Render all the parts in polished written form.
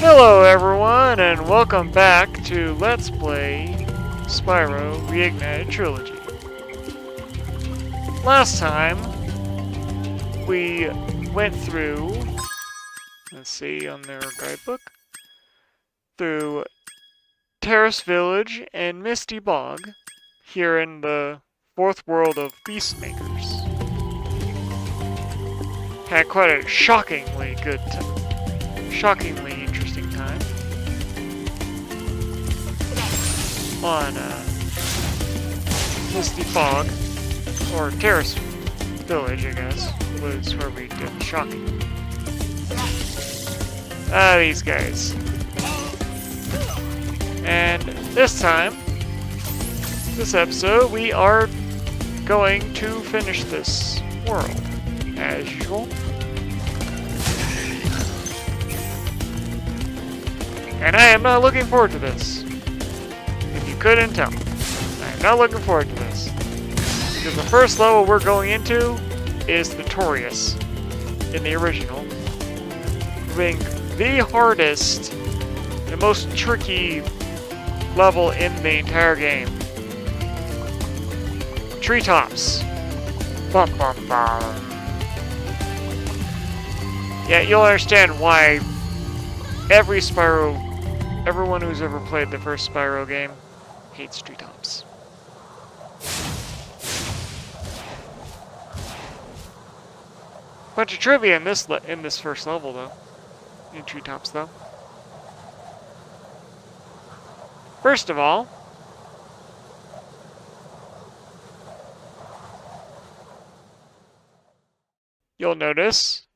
Hello everyone, and welcome back to Let's Play Spyro Reignited Trilogy. Last time, we went through, let's see on their guidebook, through Terrace Village and Misty Bog, here in the fourth world of Beastmakers. Had quite a shockingly interesting time on Misty Bog, or Terrace Village, I guess, was where we did the shocking. These guys. And this time, this episode, we are going to finish this world, as usual. And I am not looking forward to this. If you couldn't tell, I am not looking forward to this. Because the first level we're going into is Notorious in the original. Being the hardest, the most tricky level in the entire game. Treetops. Bum bum bum. Yeah, you'll understand why everyone who's ever played the first Spyro game hates Treetops. Bunch of trivia in this first level though, in Treetops though. First of all, you'll notice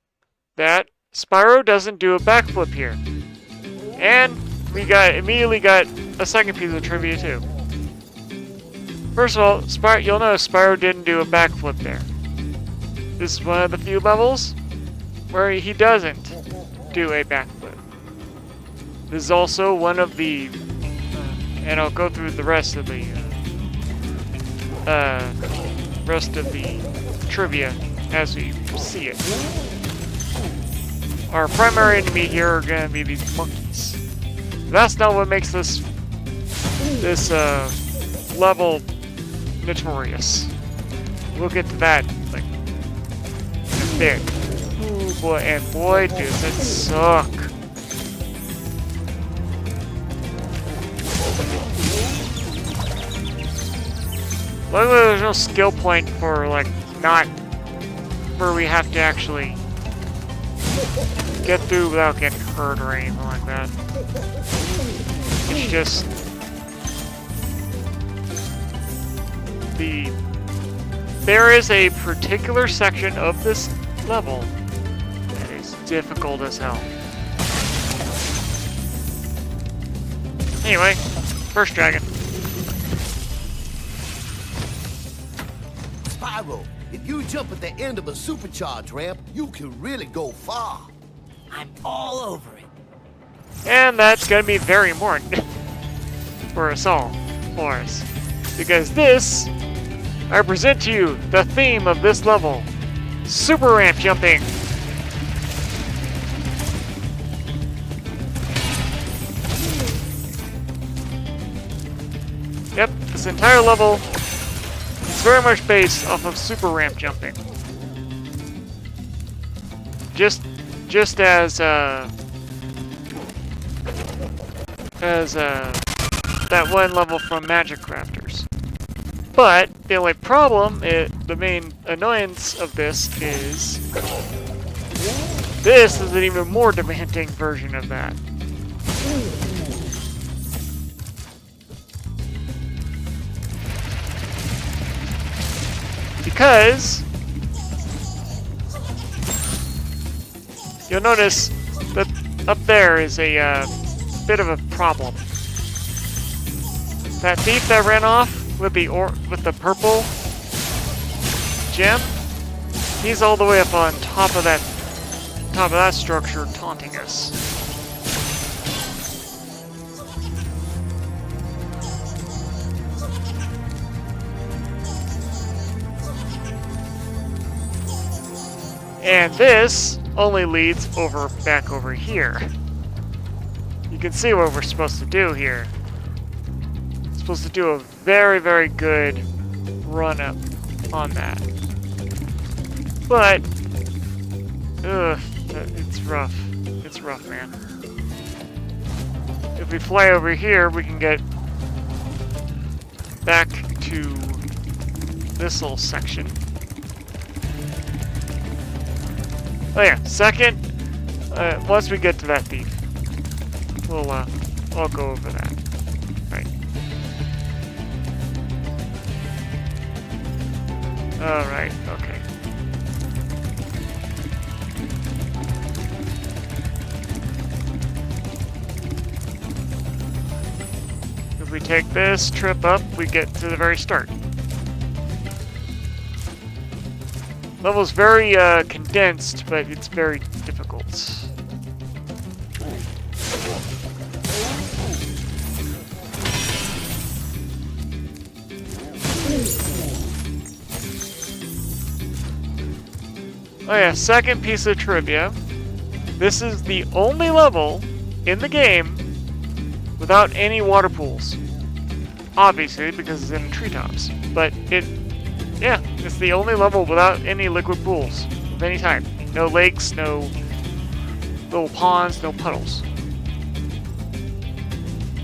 that Spyro doesn't do a backflip here. And we immediately got a second piece of trivia too. First of all, you'll notice Spyro didn't do a backflip there. This is one of the few levels where he doesn't do a backflip. This is also one of the, and I'll go through the rest of the trivia as we see it. Our primary enemy here are going to be these monkeys. That's not what makes this level notorious. We'll get to that like in a bit. Ooh boy, and boy does it suck. Luckily there's no skill point for like not where we have to actually get through without getting hurt or anything like that. It's just there is a particular section of this level that is difficult as hell. Anyway, first dragon. Spyro, if you jump at the end of a supercharged ramp, you can really go far. I'm all over it. And that's going to be very important for us all, because this, I present to you the theme of this level, super ramp jumping. Yep, this entire level is very much based off of super ramp jumping. Just as that one level from Magic Crafters. But the only problem, the main annoyance of this is an even more demanding version of that. Because you'll notice that up there is a bit of a problem. That thief that ran off with the purple gem, he's all the way up on top of that structure, taunting us. And this only leads back over here. you can see what we're supposed to do here. Supposed to do a very, very good run up on that. But, ugh, it's rough. It's rough, man. If we fly over here, we can get back to this little section. Oh yeah, second, once we get to that thief, we'll go over that. Right. Alright, okay. If we take this trip up, we get to the very start. Level's very condensed, but it's very difficult. Oh yeah, second piece of trivia. This is the only level in the game without any water pools. Obviously, because it's in the treetops. But yeah, it's the only level without any liquid pools of any type. No lakes, no little ponds, no puddles.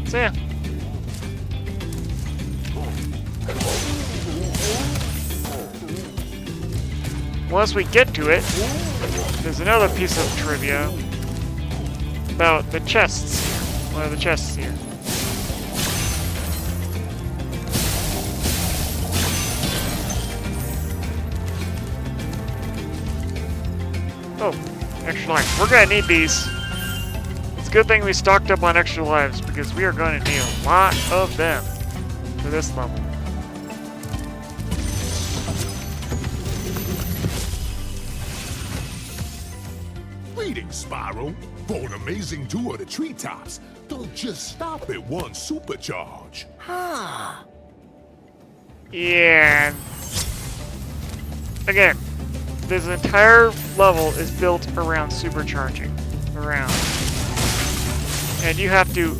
So yeah. Once we get to it, there's another piece of trivia about the chests here. One of the chests here. Oh, extra lives. We're gonna need these. It's a good thing we stocked up on extra lives because we are going to need a lot of them for this level. Greetings, Spyro. For an amazing tour of the treetops, don't just stop at one supercharge. Yeah. Again, this entire level is built around supercharging. And you have to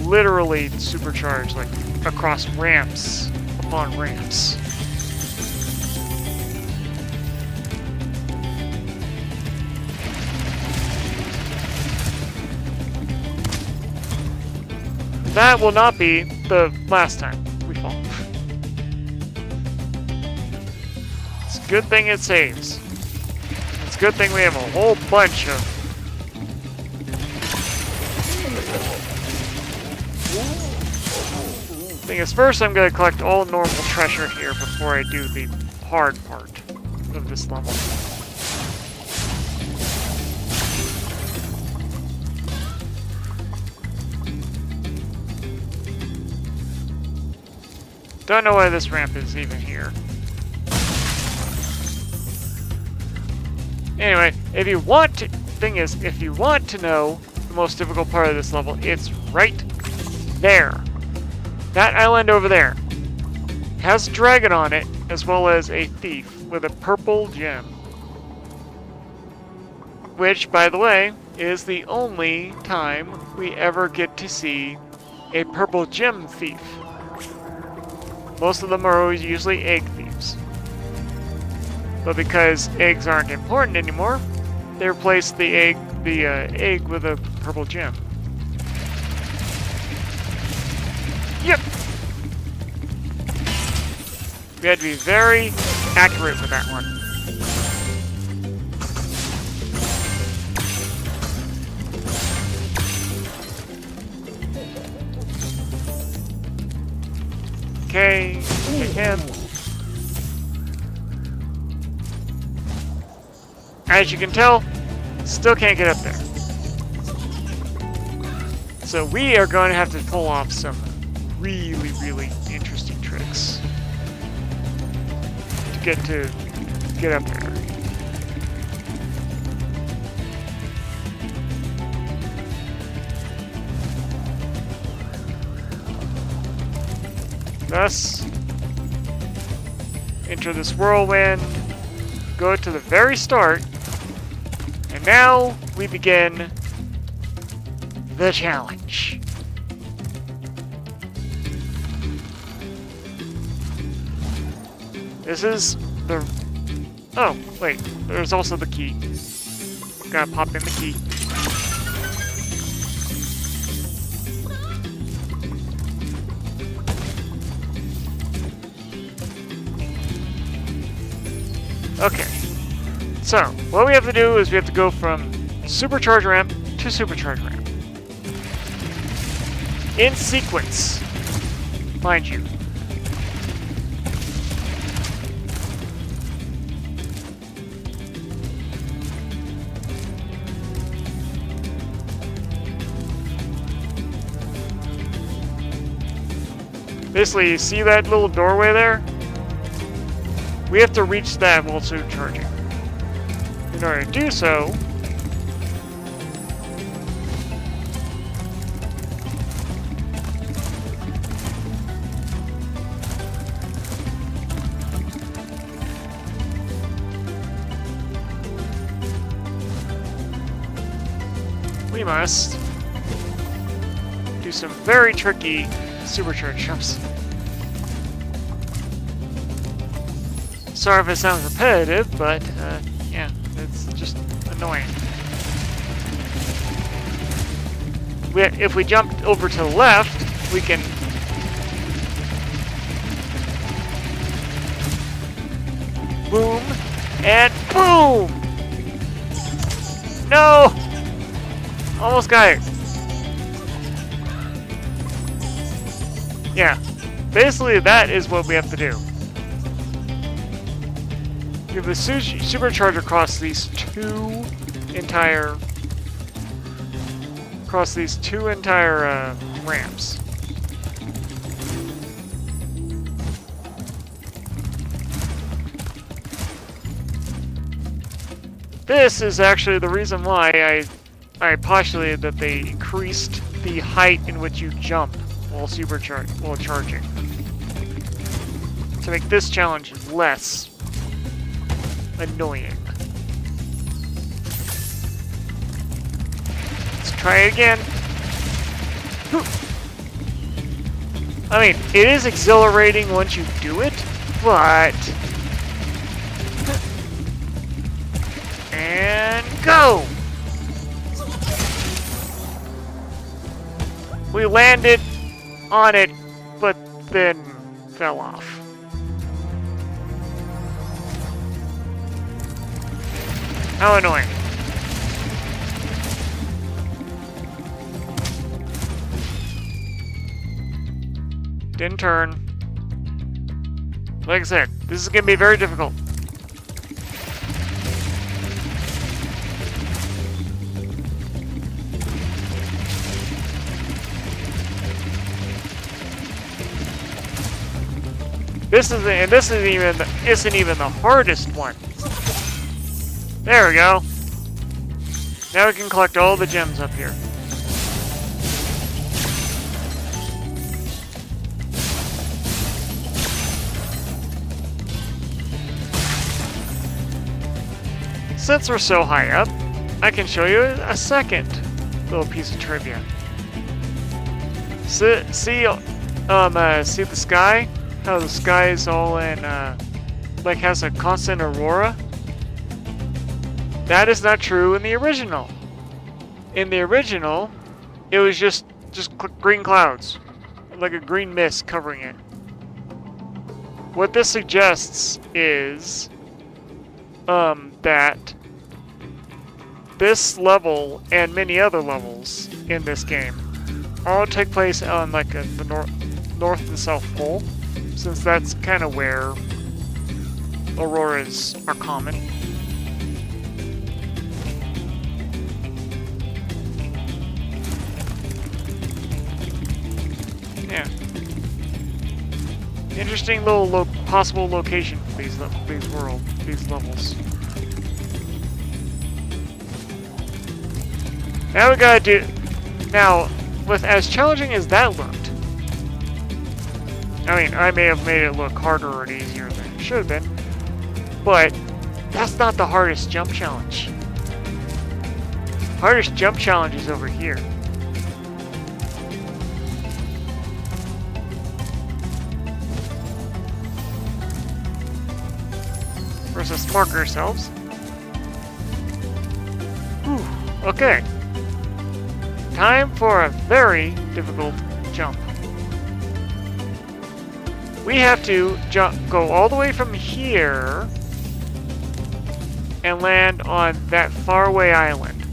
literally supercharge, like, across ramps upon ramps. That will not be the last time we fall. It's a good thing it saves. It's a good thing we have a whole bunch of... Thing is, first I'm going to collect all normal treasure here before I do the hard part of this level. Don't know why this ramp is even here. Anyway, if you want to know the most difficult part of this level, it's right there. That island over there has a dragon on it, as well as a thief with a purple gem. Which, by the way, is the only time we ever get to see a purple gem thief. Most of them are usually egg thieves. But because eggs aren't important anymore, they replaced the egg with a purple gem. Yep! We had to be very accurate with that one. Okay, take him. As you can tell, still can't get up there. So we are going to have to pull off some really, really interesting tricks to get up there. Thus, enter this whirlwind, go to the very start, and now we begin the challenge. This is the... Oh, wait. There's also the key. Gotta pop in the key. Okay. So, what we have to do is we have to go from supercharge ramp to supercharge ramp. In sequence. Mind you. Basically, you see that little doorway there? We have to reach that while supercharging. In order to do so, we must do some very tricky supercharge jumps. Sorry if it sounds repetitive, but yeah, it's just annoying. If we jump over to the left, we can boom and boom! No! Almost got it. Yeah, basically that is what we have to do. We have the supercharger across these two entire ramps. This is actually the reason why I postulated that they increased the height in which you jump while charging to make this challenge less annoying. Let's try it again. I mean, it is exhilarating once you do it, but... And go! We landed on it, but then fell off. How annoying. Didn't turn. Like I said, this is going to be very difficult. This isn't even the hardest one. There we go. Now we can collect all the gems up here. Since we're so high up, I can show you a second little piece of trivia. See the sky? How the sky is all in, like has a constant aurora? That is not true in the original. In the original, it was just green clouds, like a green mist covering it. What this suggests is that this level and many other levels in this game all take place on like the north and south pole, since that's kind of where auroras are common. Yeah. Interesting little possible location for these levels. Now we gotta do. Now, with as challenging as that looked, I mean, I may have made it look harder or easier than it should have been, but that's not the hardest jump challenge. Hardest jump challenge is over here. course, let's mark ourselves. Whew. Okay. Time for a very difficult jump. We have to go all the way from here and land on that faraway island.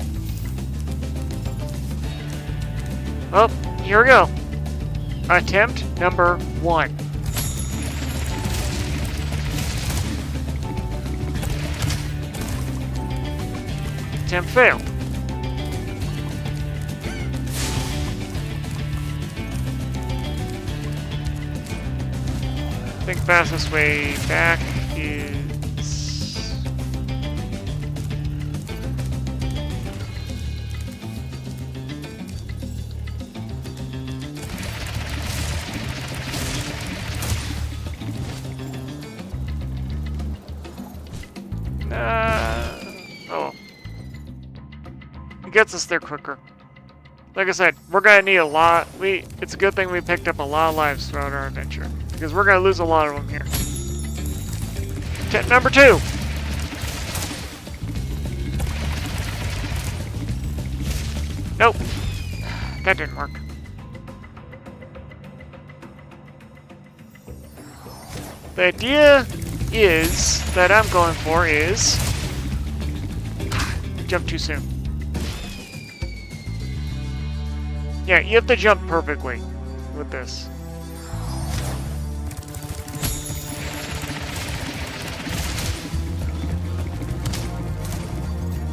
Well, here we go. Attempt number 1. Attempt failed. I think fastest way back is... oh. It gets us there quicker. Like I said, we're gonna need a lot. It's a good thing we picked up a lot of lives throughout our adventure, because we're gonna lose a lot of them here. Attempt number 2. Nope. That didn't work. The idea that I'm going for is... jump too soon. Yeah, you have to jump perfectly with this.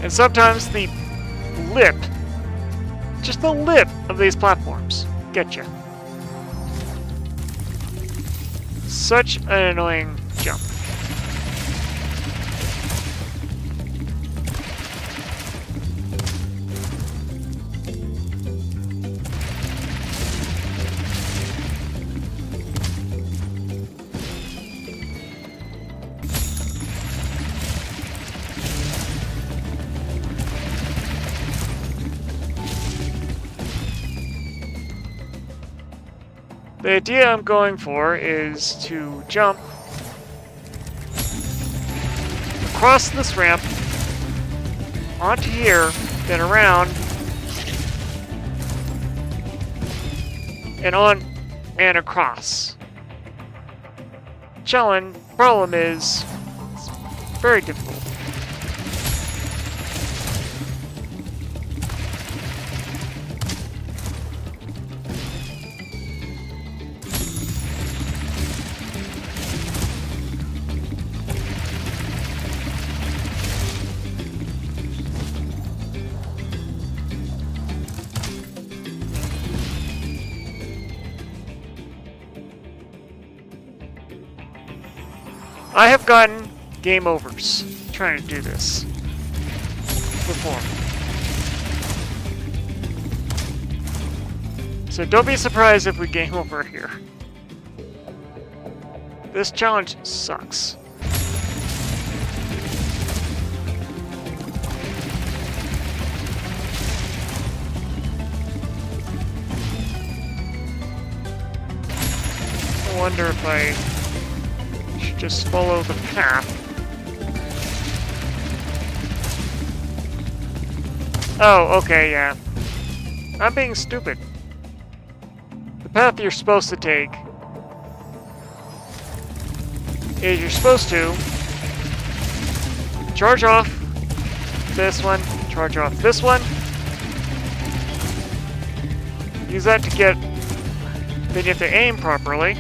And sometimes the lip, just the lip of these platforms, get you. Such an annoying jump. The idea I'm going for is to jump across this ramp, onto here, then around, and on and across. Problem is, it's very difficult. I have gotten game overs trying to do this before. So don't be surprised if we game over here. This challenge sucks. I wonder if I should just follow the path. Oh, okay, yeah. I'm being stupid. The path you're supposed to take is you're supposed to charge off this one, charge off this one, use that to get, then you have to aim properly.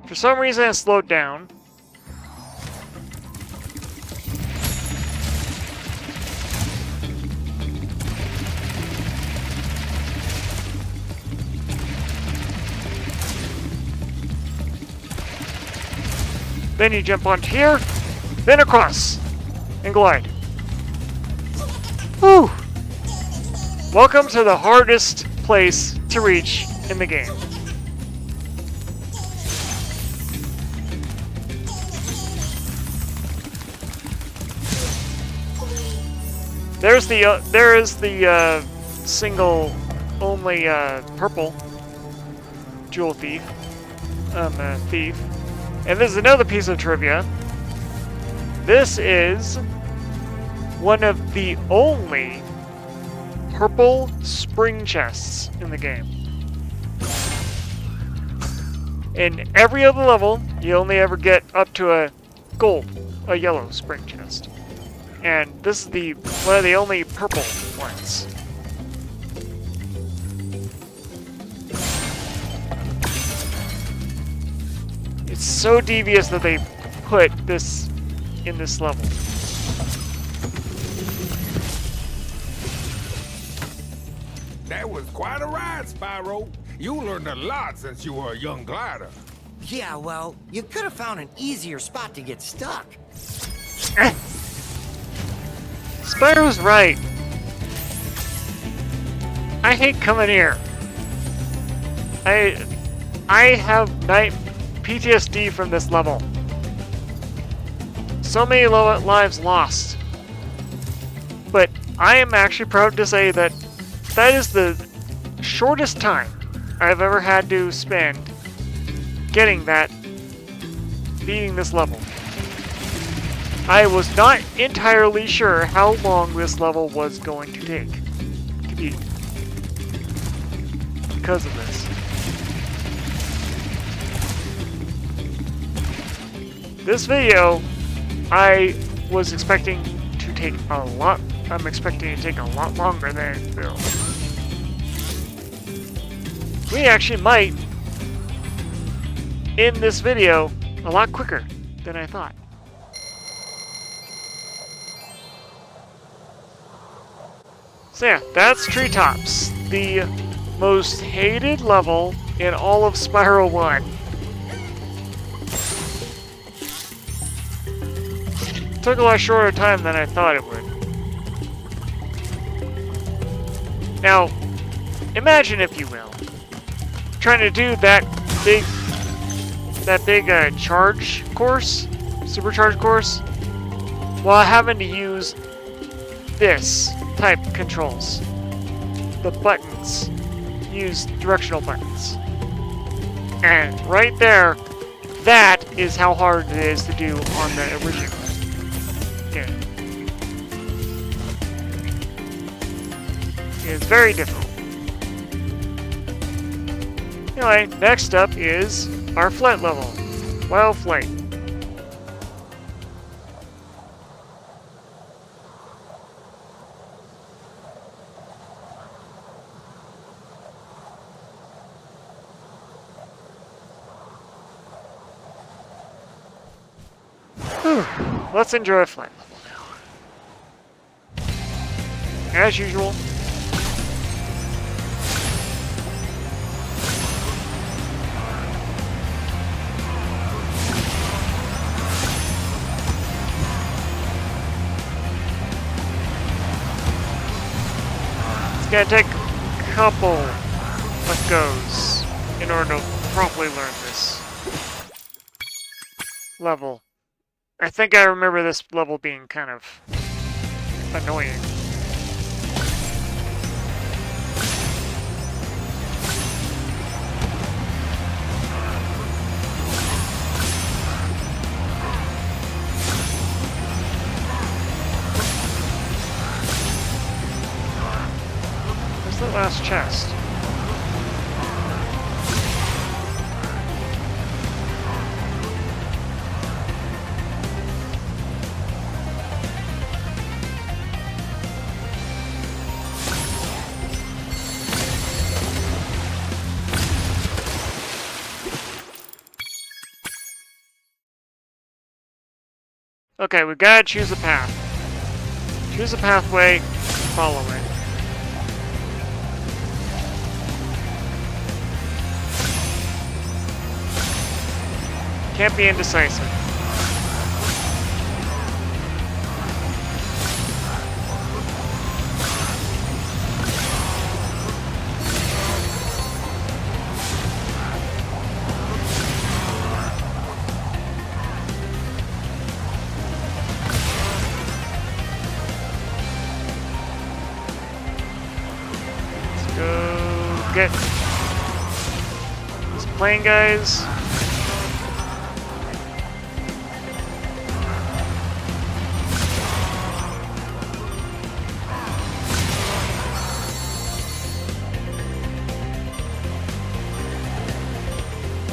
For some reason it slowed down. Then you jump onto here, then across, and glide. Whew! Welcome to the hardest place to reach in the game. there is the single only purple jewel thief, thief, and this is another piece of trivia. This is one of the only purple spring chests in the game. In every other level, you only ever get up to a yellow spring chest. And this is one of the only purple ones. It's so devious that they put this in this level. That was quite a ride, Spyro. You learned a lot since you were a young glider. Yeah, well, you could have found an easier spot to get stuck. Spyro's right. I hate coming here. I have night PTSD from this level. So many lives lost. But I am actually proud to say that that is the shortest time I've ever had to spend beating this level. I was not entirely sure how long this level was going to take to beat because of this. This video, I was expecting to take a lot. I'm expecting to take a lot longer than it will. We actually might end this video a lot quicker than I thought. So yeah, that's Treetops, the most hated level in all of Spyro 1. Took a lot shorter time than I thought it would. Now, imagine, if you will, trying to do that big charge course, supercharge course, while having to use this type controls. The buttons. Use directional buttons. And right there, that is how hard it is to do on the original game. It is very difficult. Anyway, next up is our flight level. Wild Flight. Let's enjoy a flight level now. As usual. It's gonna take a couple of goes in order to properly learn this level. I think I remember this level being kind of annoying. Where's the last chest? Okay, we gotta choose a path. Choose a pathway, follow it. Can't be indecisive. Get these plane guys.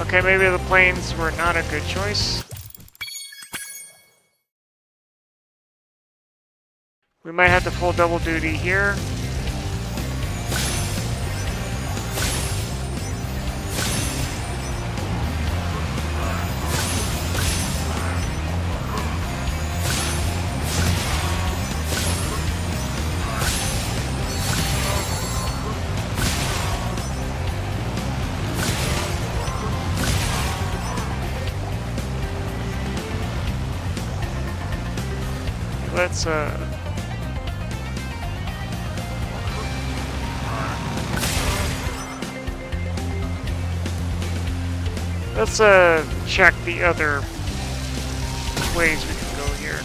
Okay, maybe the planes were not a good choice. We might have to pull double duty here. Let's check the other ways we can go here.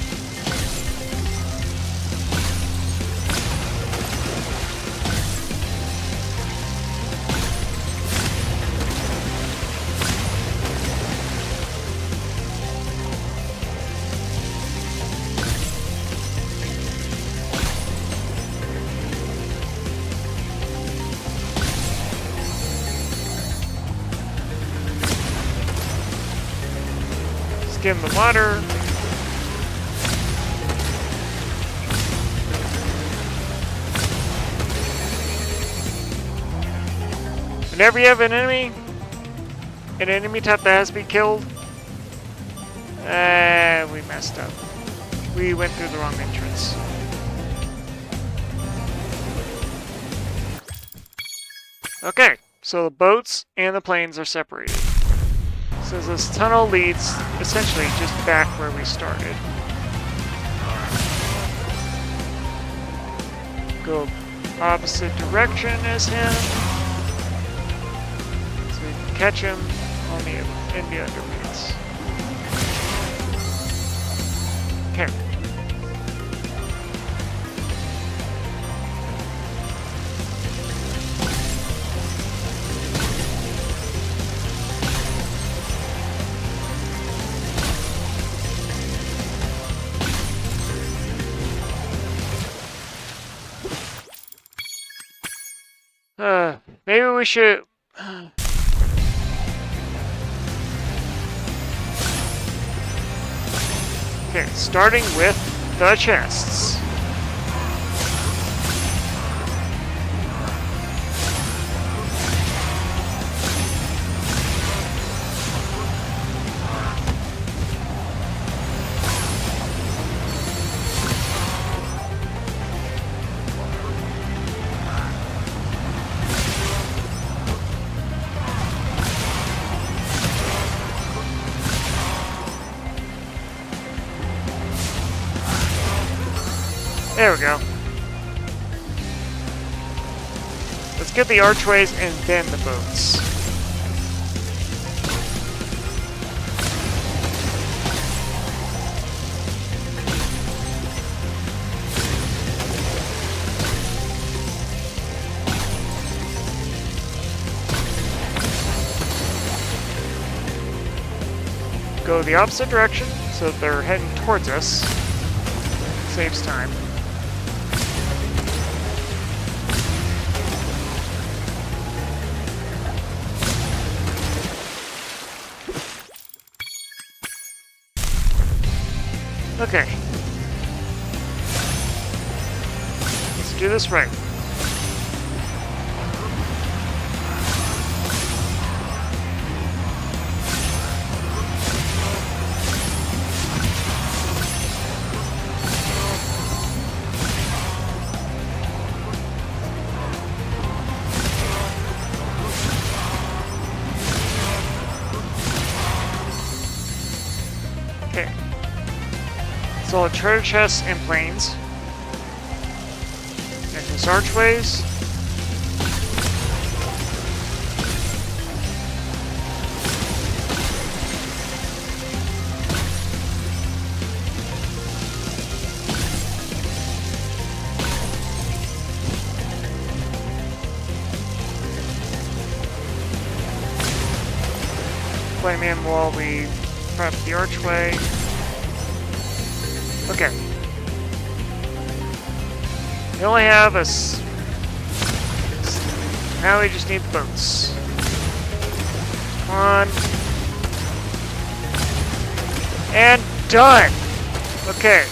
Skim the water. Whenever you have an enemy type that has to be killed, we messed up. We went through the wrong entrance. Okay, so the boats and the planes are separated. So this tunnel leads essentially just back where we started. Go opposite direction as him. So we can catch him on in the underpass. Okay. Maybe we should... Okay, starting with the chests. There we go. Let's get the archways and then the boats. Go the opposite direction so that they're heading towards us. Saves time. Okay. Let's do this right. Okay. So treasure chests and planes. And just archways. flame him while we prep the archway. Okay. We only have now we just need the boats. Come on. And done! Okay.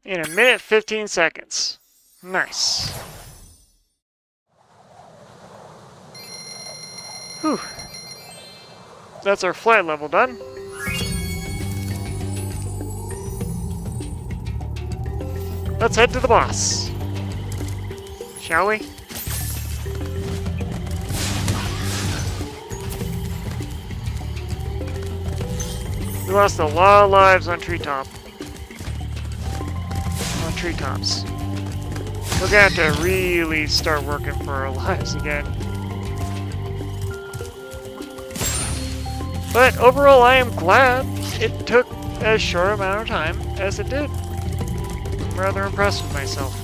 In a minute, 15 seconds. Nice. Whew. That's our flight level done. Let's head to the boss. Shall we? We lost a lot of lives on Treetops. We're gonna have to really start working for our lives again. But overall, I am glad it took as short amount of time as it did. I'm rather impressed with myself.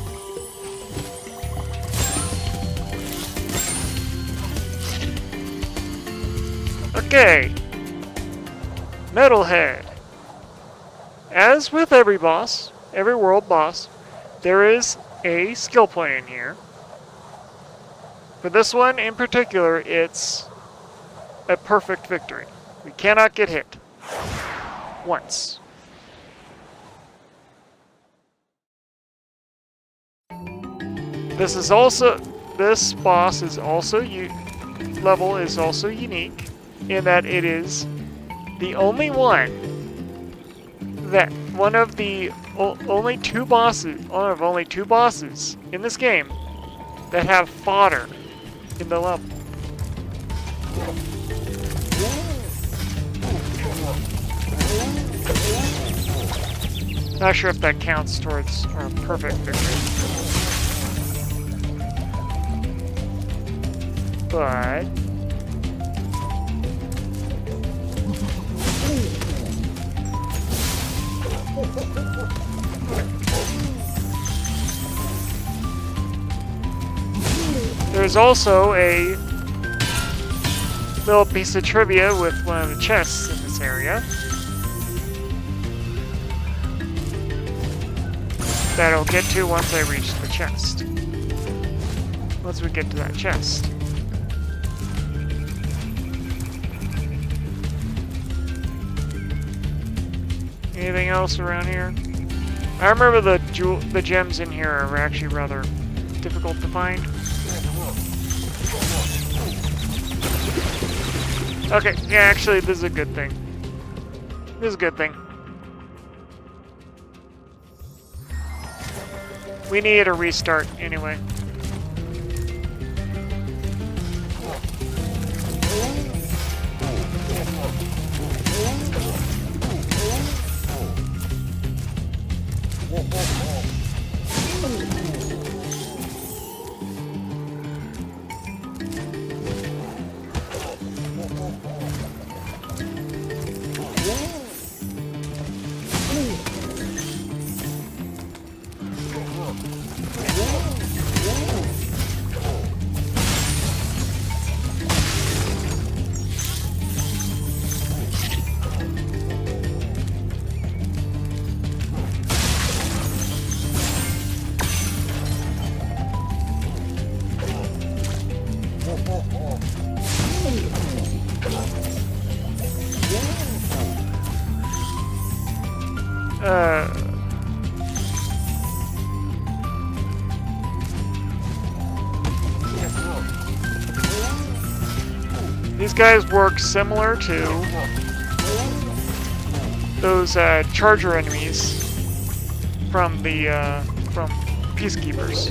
Okay. Metalhead. As with every boss, every world boss, there is a skill point in here. For this one in particular, it's a perfect victory. We cannot get hit. Once. This boss is also level is also unique in that it is the only one of only two bosses in this game that have fodder in the level. Not sure if that counts towards our perfect victory. But there's also a little piece of trivia with one of the chests in this area that I'll get to once I reach the chest. Once we get to that chest. Anything else around here? I remember the gems in here are actually rather difficult to find. Okay, yeah, actually, this is a good thing. This is a good thing. We needed a restart anyway. These guys work similar to those charger enemies from the from Peacekeepers.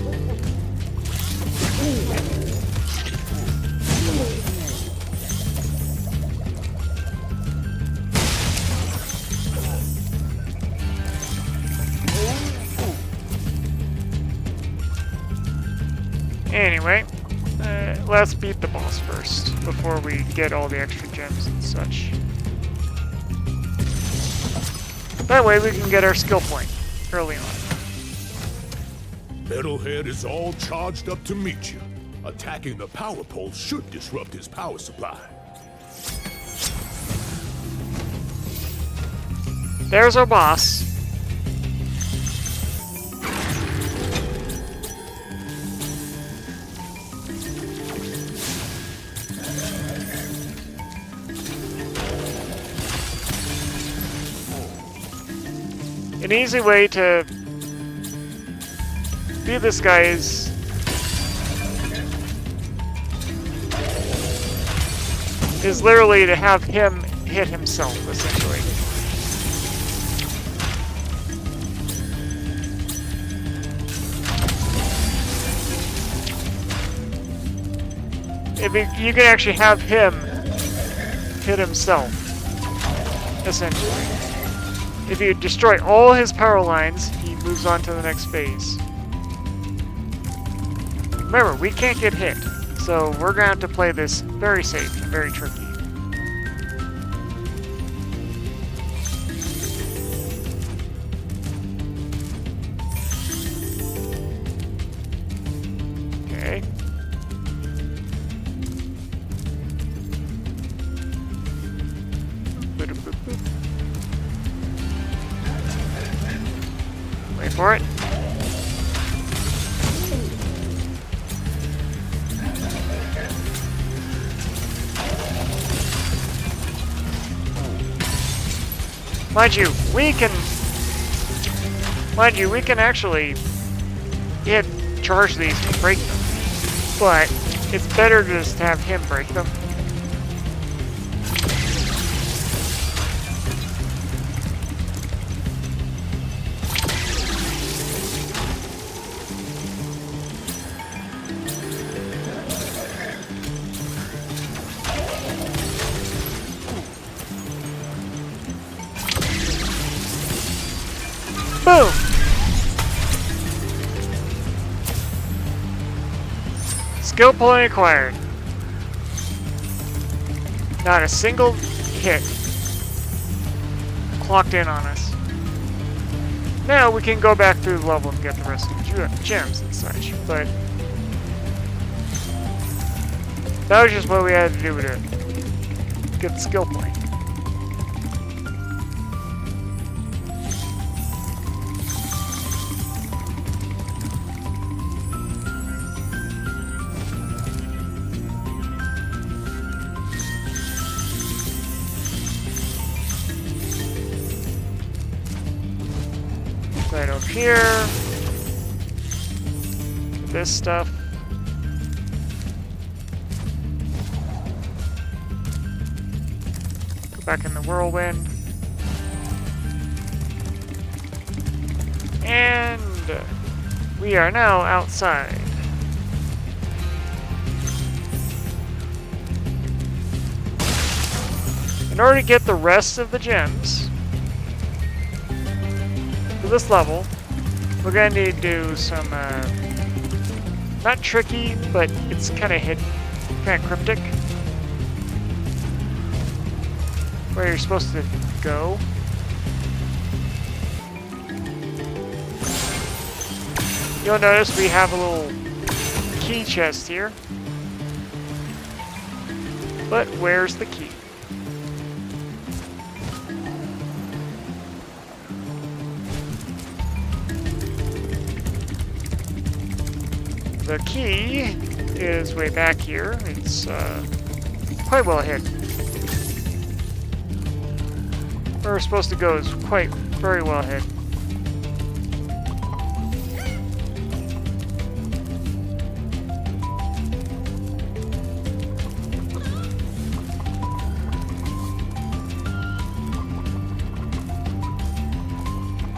Anyway, let's beat the boss first before we get all the extra gems and such. That way we can get our skill point early on. Metalhead is all charged up to meet you. Attacking the power pole should disrupt his power supply. There's our boss. An easy way to beat this guy is literally to have him hit himself, essentially. You can actually have him hit himself, essentially. If you destroy all his power lines, he moves on to the next phase. Remember, we can't get hit, so we're gonna have to play this very safe and very tricky. Okay. Wait for it. Mind you, we can actually charge these and break them. But it's better just to have him break them. Boom! Skill point acquired. Not a single hit clocked in on us. Now we can go back through the level and get the rest of the gems and such, but that was just what we had to do to get the skill point. Right over here. This stuff. Go back in the whirlwind. And we are now outside. In order to get the rest of the gems, this level, we're gonna need to do some, not tricky, but it's kind of hidden, kind of cryptic, where you're supposed to go. You'll notice we have a little key chest here, but where's the key? The key is way back here. It's quite well hidden. Where we're supposed to go is very well hidden.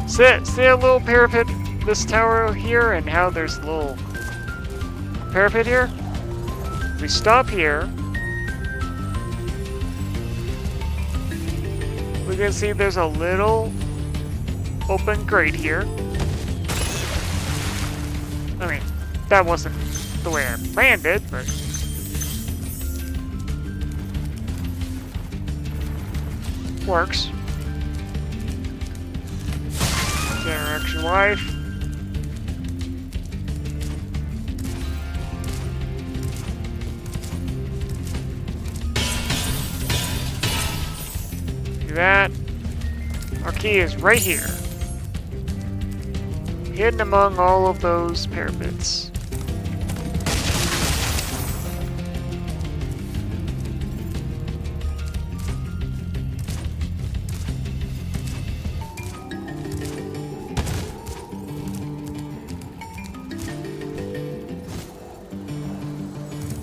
See a little parapet, this tower here, and how there's a little parapet here? We stop here. We can see there's a little open grate here. I mean, that wasn't the way I planned it, but works. Generation life. do that. Our key is right here. Hidden among all of those parapets.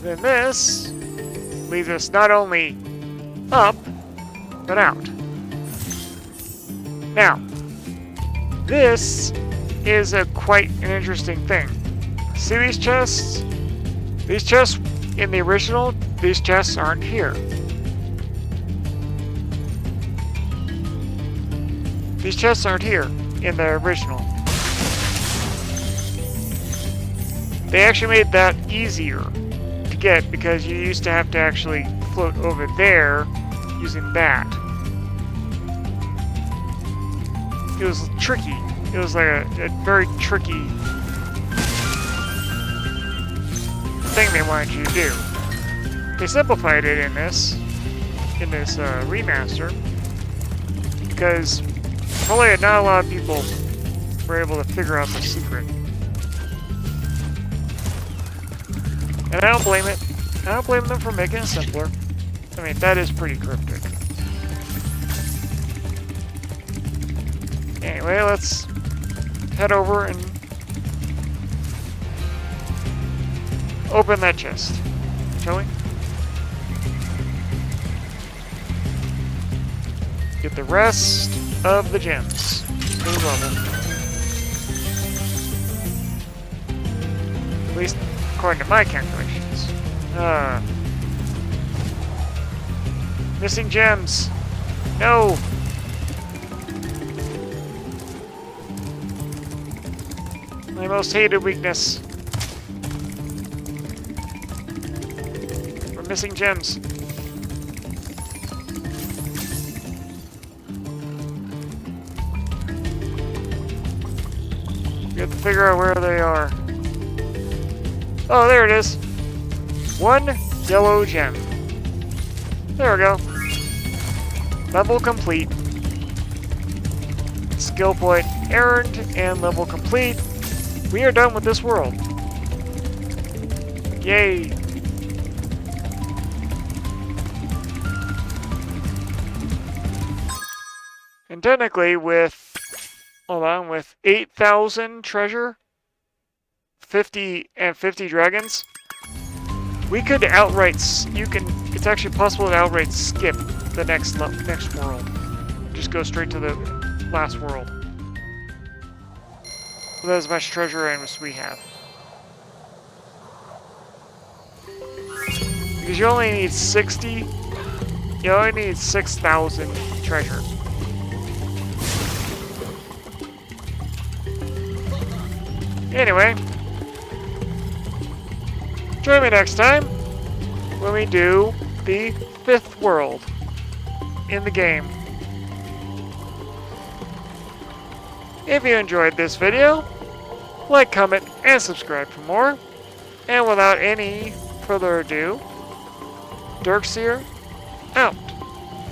Then this leads us not only up, but out. Now, this is quite an interesting thing. See these chests? These chests in the original, these chests aren't here. These chests aren't here in the original. They actually made that easier to get because you used to have to actually float over there using that. It was tricky. It was like a very tricky thing they wanted you to do. They simplified it in this remaster because probably not a lot of people were able to figure out the secret. And I don't blame it. I don't blame them for making it simpler. I mean, that is pretty cryptic. Anyway, let's head over and open that chest, shall we? Get the rest of the gems to the level. At least according to my calculations. Missing gems. No. My most hated weakness. We're missing gems. We have to figure out where they are. Oh, there it is. One yellow gem. There we go. Level complete. Skill point earned and level complete. We are done with this world. Yay. And technically with, hold on, with 8,000 treasure, 50 dragons, we could outright, it's actually possible to outright skip the next world. Just go straight to the last world. With as much treasure as we have. Because you only need 6,000 treasure. Anyway, join me next time when we do the 5th world in the game. If you enjoyed this video, like, comment, and subscribe for more. And without any further ado, Dirkseer out.